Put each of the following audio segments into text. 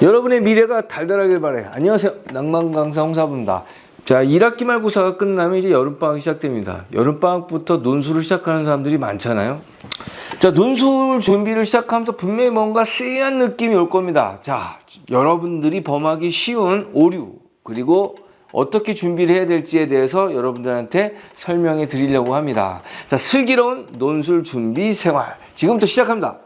여러분의 미래가 달달하길 바래. 안녕하세요. 낭만 강사 홍사부입니다. 자, 1학기 말고사가 끝나면 이제 여름방학이 시작됩니다. 여름방학부터 논술을 시작하는 사람들이 많잖아요. 자, 논술 준비를 시작하면서 분명히 뭔가 쎄한 느낌이 올 겁니다. 자, 여러분들이 범하기 쉬운 오류, 그리고 어떻게 준비를 해야 될지에 대해서 여러분들한테 설명해 드리려고 합니다. 자, 슬기로운 논술 준비 생활. 지금부터 시작합니다.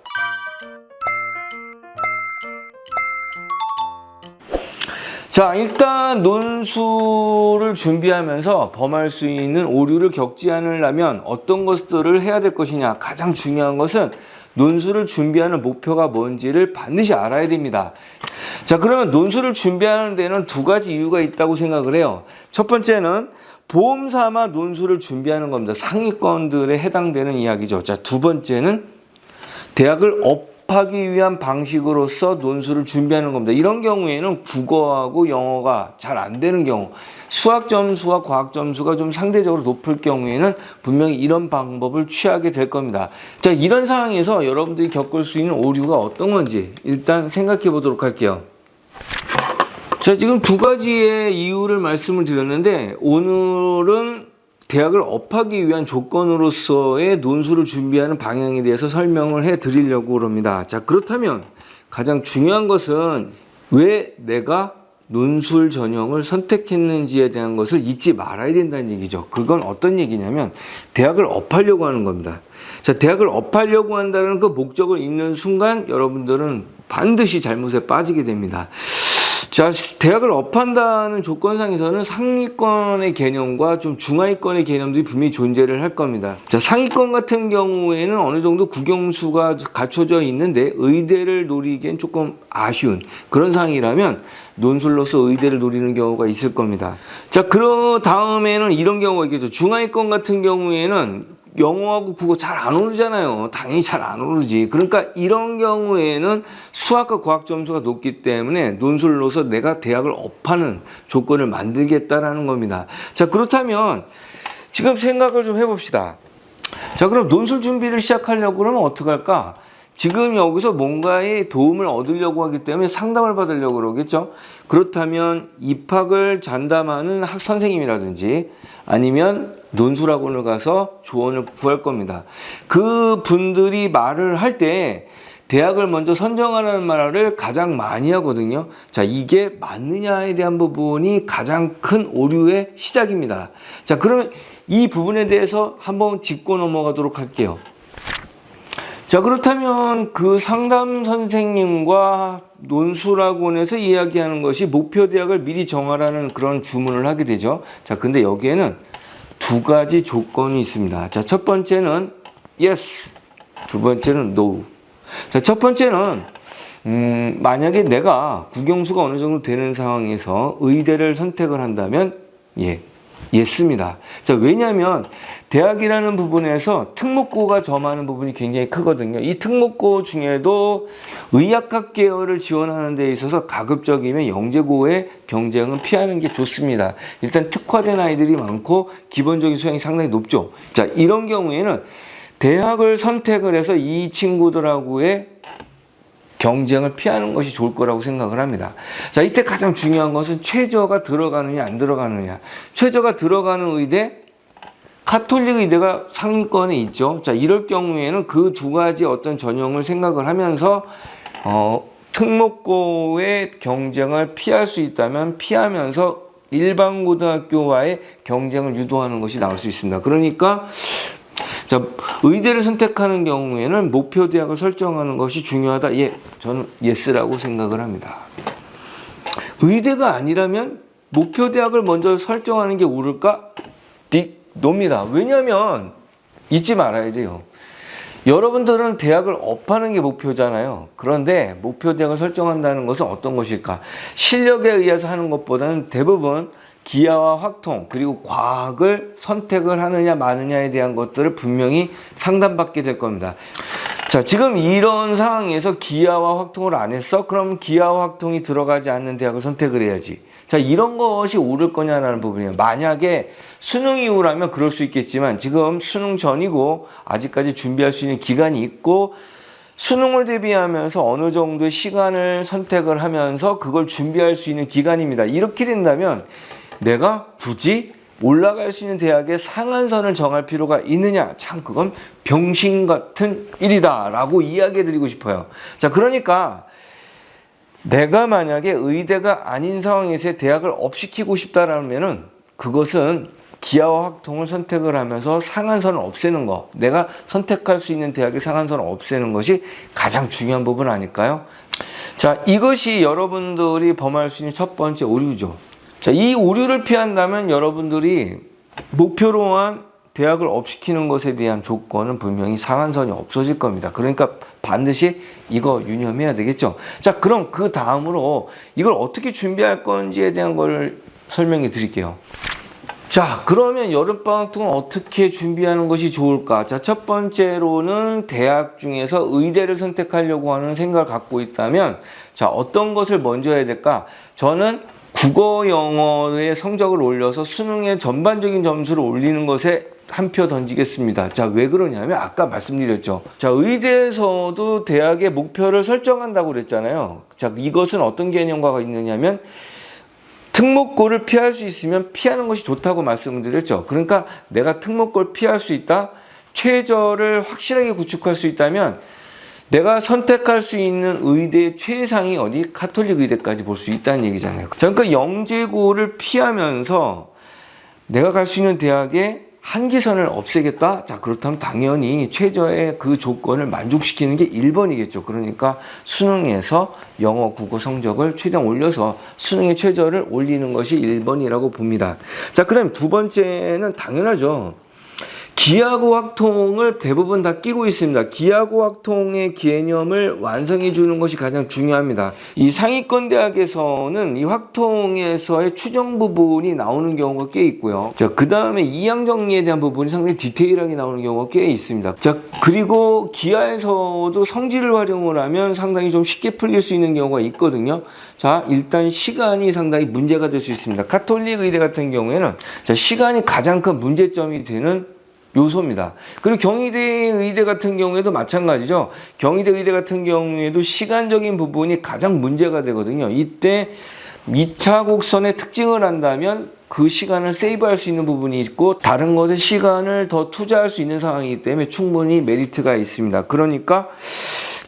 자, 일단 논술을 준비하면서 범할 수 있는 오류를 겪지 않으려면 어떤 것들을 해야 될 것이냐. 가장 중요한 것은 논술을 준비하는 목표가 뭔지를 반드시 알아야 됩니다. 자, 그러면 논술을 준비하는 데는 두 가지 이유가 있다고 생각을 해요. 첫 번째는 보험 삼아 논술을 준비하는 겁니다. 상위권들에 해당되는 이야기죠. 자, 두 번째는 대학을 업하기 위한 방식으로서 논술을 준비하는 겁니다. 이런 경우에는 국어하고 영어가 잘 안 되는 경우, 수학 점수와 과학 점수가 좀 상대적으로 높을 경우에는 분명히 이런 방법을 취하게 될 겁니다. 자, 이런 상황에서 여러분들이 겪을 수 있는 오류가 어떤 건지 일단 생각해 보도록 할게요. 자, 지금 두 가지의 이유를 말씀을 드렸는데, 오늘은 대학을 업하기 위한 조건으로서의 논술을 준비하는 방향에 대해서 설명을 해 드리려고 합니다. 자, 그렇다면 가장 중요한 것은 왜 내가 논술 전형을 선택했는지에 대한 것을 잊지 말아야 된다는 얘기죠. 그건 어떤 얘기냐면 대학을 업하려고 하는 겁니다. 자, 대학을 업하려고 한다는 그 목적을 잊는 순간 여러분들은 반드시 잘못에 빠지게 됩니다. 자, 대학을 업한다는 조건상에서는 상위권의 개념과 좀 중하위권의 개념들이 분명히 존재를 할 겁니다. 자, 상위권 같은 경우에는 어느 정도 국영수가 갖춰져 있는데 의대를 노리기엔 조금 아쉬운 그런 상황이라면 논술로서 의대를 노리는 경우가 있을 겁니다. 자, 그 다음에는 이런 경우가 있겠죠. 중하위권 같은 경우에는 영어하고 국어 잘 안 오르잖아요. 당연히 잘 안 오르지. 그러니까 이런 경우에는 수학과 과학 점수가 높기 때문에 논술로서 내가 대학을 업하는 조건을 만들겠다라는 겁니다. 자, 그렇다면 지금 생각을 좀 해봅시다. 자, 그럼 논술 준비를 시작하려고 그러면 어떻게 할까? 지금 여기서 뭔가의 도움을 얻으려고 하기 때문에 상담을 받으려고 그러겠죠. 그렇다면 입학을 전담하는 선생님이라든지 아니면 논술학원을 가서 조언을 구할 겁니다. 그 분들이 말을 할 때 대학을 먼저 선정하라는 말을 가장 많이 하거든요. 자, 이게 맞느냐에 대한 부분이 가장 큰 오류의 시작입니다. 자, 그러면 이 부분에 대해서 한번 짚고 넘어가도록 할게요. 자, 그렇다면 그 상담 선생님과 논술학원에서 이야기하는 것이 목표 대학을 미리 정하라는 그런 주문을 하게 되죠. 자, 근데 여기에는 두 가지 조건이 있습니다. 자, 첫 번째는 yes, 두 번째는 no. 자, 첫 번째는 만약에 내가 국영수가 어느 정도 되는 상황에서 의대를 선택을 한다면 예스입니다. 자, 왜냐하면 대학이라는 부분에서 특목고가 점하는 부분이 굉장히 크거든요. 이 특목고 중에도 의학학 계열을 지원하는 데 있어서 가급적이면 영재고의 경쟁은 피하는 게 좋습니다. 일단 특화된 아이들이 많고 기본적인 소양이 상당히 높죠. 자, 이런 경우에는 대학을 선택을 해서 이 친구들하고의 경쟁을 피하는 것이 좋을 거라고 생각을 합니다. 자, 이때 가장 중요한 것은 최저가 들어가느냐 안 들어가느냐. 최저가 들어가는 의대, 카톨릭 의대가 상위권에 있죠. 자, 이럴 경우에는 그 두 가지 어떤 전형을 생각을 하면서 특목고의 경쟁을 피할 수 있다면 피하면서 일반 고등학교와의 경쟁을 유도하는 것이 나올 수 있습니다. 그러니까 자, 의대를 선택하는 경우에는 목표 대학을 설정하는 것이 중요하다. 저는 예스라고 생각을 합니다. 의대가 아니라면 목표 대학을 먼저 설정하는 게 옳을까? 노입니다. 왜냐하면 잊지 말아야 돼요. 여러분들은 대학을 업하는 게 목표잖아요. 그런데 목표 대학을 설정한다는 것은 어떤 것일까? 실력에 의해서 하는 것보다는 대부분 기하와 확통 그리고 과학을 선택을 하느냐 마느냐에 대한 것들을 분명히 상담받게 될 겁니다. 자, 지금 이런 상황에서 기하와 확통을 안 했어? 그럼 기하와 확통이 들어가지 않는 대학을 선택을 해야지. 자, 이런 것이 옳을 거냐라는 부분이에요. 만약에 수능 이후라면 그럴 수 있겠지만 지금 수능 전이고 아직까지 준비할 수 있는 기간이 있고 수능을 대비하면서 어느 정도의 시간을 선택을 하면서 그걸 준비할 수 있는 기간입니다. 이렇게 된다면 내가 굳이 올라갈 수 있는 대학의 상한선을 정할 필요가 있느냐? 참 그건 병신 같은 일이다 라고 이야기해 드리고 싶어요. 자, 그러니까 내가 만약에 의대가 아닌 상황에서 대학을 업시키고 싶다라면은 그것은 기하와 확통을 선택을 하면서 상한선을 없애는 거, 내가 선택할 수 있는 대학의 상한선을 없애는 것이 가장 중요한 부분 아닐까요? 자, 이것이 여러분들이 범할 수 있는 첫 번째 오류죠. 자, 이 오류를 피한다면 여러분들이 목표로 한 대학을 업시키는 것에 대한 조건은 분명히 상한선이 없어질 겁니다. 그러니까 반드시 이거 유념해야 되겠죠. 자, 그럼 그 다음으로 이걸 어떻게 준비할 건지에 대한 걸 설명해 드릴게요. 자, 그러면 여름방학 동안 어떻게 준비하는 것이 좋을까? 자, 첫 번째로는 대학 중에서 의대를 선택하려고 하는 생각을 갖고 있다면, 자, 어떤 것을 먼저 해야 될까? 저는 국어, 영어의 성적을 올려서 수능의 전반적인 점수를 올리는 것에 한 표 던지겠습니다. 자, 왜 그러냐면 아까 말씀드렸죠. 자, 의대에서도 대학의 목표를 설정한다고 그랬잖아요. 자, 이것은 어떤 개념과 있느냐면 특목고를 피할 수 있으면 피하는 것이 좋다고 말씀을 드렸죠. 그러니까 내가 특목고를 피할 수 있다, 최저를 확실하게 구축할 수 있다면 내가 선택할 수 있는 의대의 최상이 어디? 가톨릭 의대까지 볼 수 있다는 얘기잖아요. 자, 그러니까 영재고를 피하면서 내가 갈 수 있는 대학의 한계선을 없애겠다? 자, 그렇다면 당연히 최저의 그 조건을 만족시키는 게 1번이겠죠. 그러니까 수능에서 영어, 국어 성적을 최대한 올려서 수능의 최저를 올리는 것이 1번이라고 봅니다. 자, 그 다음 두 번째는 당연하죠. 기하고 확통을 대부분 다 끼고 있습니다. 기하고 확통의 개념을 완성해 주는 것이 가장 중요합니다. 이 상위권 대학에서는 이 확통에서의 추정 부분이 나오는 경우가 꽤 있고요. 자, 그 다음에 이항 정리에 대한 부분이 상당히 디테일하게 나오는 경우가 꽤 있습니다. 자, 그리고 기하에서도 성질을 활용을 하면 상당히 좀 쉽게 풀릴 수 있는 경우가 있거든요. 자, 일단 시간이 상당히 문제가 될 수 있습니다. 가톨릭 의대 같은 경우에는 자, 시간이 가장 큰 문제점이 되는 요소입니다. 그리고 경희대 의대 같은 경우에도 마찬가지죠. 경희대 의대 같은 경우에도 시간적인 부분이 가장 문제가 되거든요. 이때 2차 곡선의 특징을 한다면 그 시간을 세이브할 수 있는 부분이 있고 다른 것에 시간을 더 투자할 수 있는 상황이기 때문에 충분히 메리트가 있습니다. 그러니까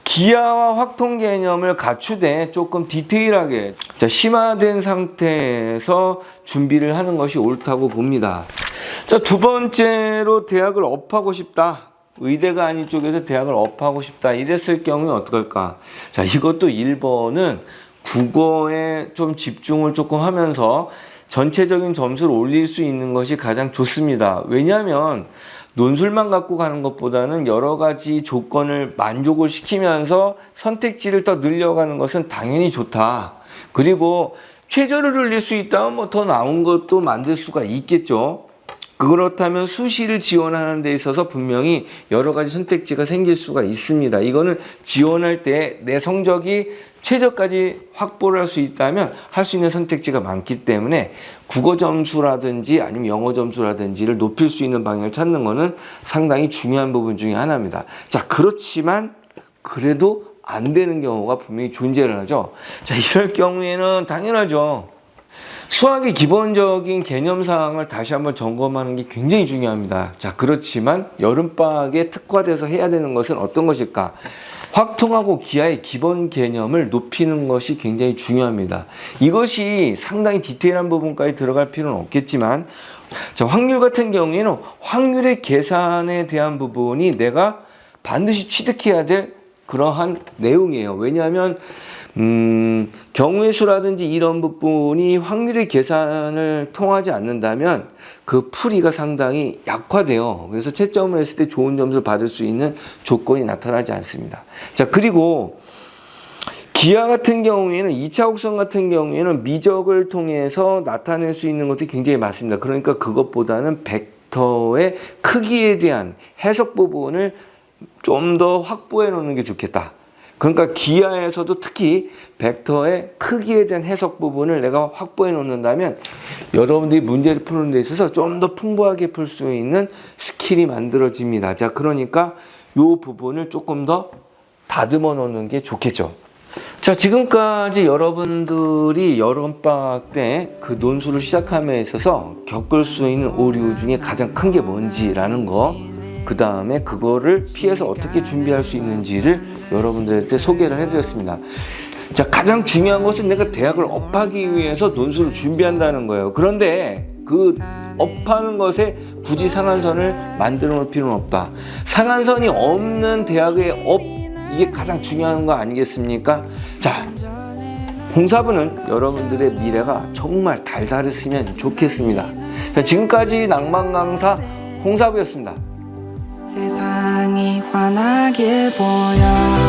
기하와 확통 개념을 갖추되 조금 디테일하게 심화된 상태에서 준비를 하는 것이 옳다고 봅니다. 자, 두 번째로 대학을 업하고 싶다. 의대가 아닌 쪽에서 대학을 업하고 싶다. 이랬을 경우에 어떡할까? 자, 이것도 1번은 국어에 좀 집중을 조금 하면서 전체적인 점수를 올릴 수 있는 것이 가장 좋습니다. 왜냐하면 논술만 갖고 가는 것보다는 여러 가지 조건을 만족을 시키면서 선택지를 더 늘려가는 것은 당연히 좋다. 그리고 최저를 올릴 수 있다면 뭐 더 나은 것도 만들 수가 있겠죠. 그렇다면 수시를 지원하는 데 있어서 분명히 여러 가지 선택지가 생길 수가 있습니다. 이거는 지원할 때 내 성적이 최저까지 확보를 할 수 있다면 할 수 있는 선택지가 많기 때문에 국어 점수라든지 아니면 영어 점수라든지를 높일 수 있는 방향을 찾는 것은 상당히 중요한 부분 중에 하나입니다. 자, 그렇지만 그래도 안 되는 경우가 분명히 존재를 하죠. 자, 이럴 경우에는 당연하죠. 수학의 기본적인 개념 사항을 다시 한번 점검하는 게 굉장히 중요합니다. 자, 그렇지만 여름방학에 특화돼서 해야 되는 것은 어떤 것일까? 확통하고 기하의 기본 개념을 높이는 것이 굉장히 중요합니다. 이것이 상당히 디테일한 부분까지 들어갈 필요는 없겠지만 자, 확률 같은 경우에는 확률의 계산에 대한 부분이 내가 반드시 취득해야 될 그러한 내용이에요. 왜냐하면 경우의 수라든지 이런 부분이 확률의 계산을 통하지 않는다면 그 풀이가 상당히 약화돼요. 그래서 채점을 했을 때 좋은 점수를 받을 수 있는 조건이 나타나지 않습니다. 자, 그리고 기하 같은 경우에는 2차 곡선 같은 경우에는 미적을 통해서 나타낼 수 있는 것도 굉장히 많습니다. 그러니까 그것보다는 벡터의 크기에 대한 해석 부분을 좀 더 확보해 놓는 게 좋겠다. 그러니까 기하에서도 특히 벡터의 크기에 대한 해석 부분을 내가 확보해 놓는다면 여러분들이 문제를 푸는 데 있어서 좀 더 풍부하게 풀 수 있는 스킬이 만들어집니다. 자, 그러니까 이 부분을 조금 더 다듬어 놓는 게 좋겠죠. 자, 지금까지 여러분들이 여름방학 때 그 논술을 시작함에 있어서 겪을 수 있는 오류 중에 가장 큰 게 뭔지라는 거, 그 다음에 그거를 피해서 어떻게 준비할 수 있는지를 여러분들한테 소개를 해드렸습니다. 자, 가장 중요한 것은 내가 대학을 업하기 위해서 논술을 준비한다는 거예요. 그런데 그 업하는 것에 굳이 상한선을 만들어 놓을 필요는 없다. 상한선이 없는 대학의 업, 이게 가장 중요한 거 아니겠습니까? 자, 홍사부는 여러분들의 미래가 정말 달달했으면 좋겠습니다. 자, 지금까지 낭만 강사 홍사부였습니다. 세상이 환하게 보여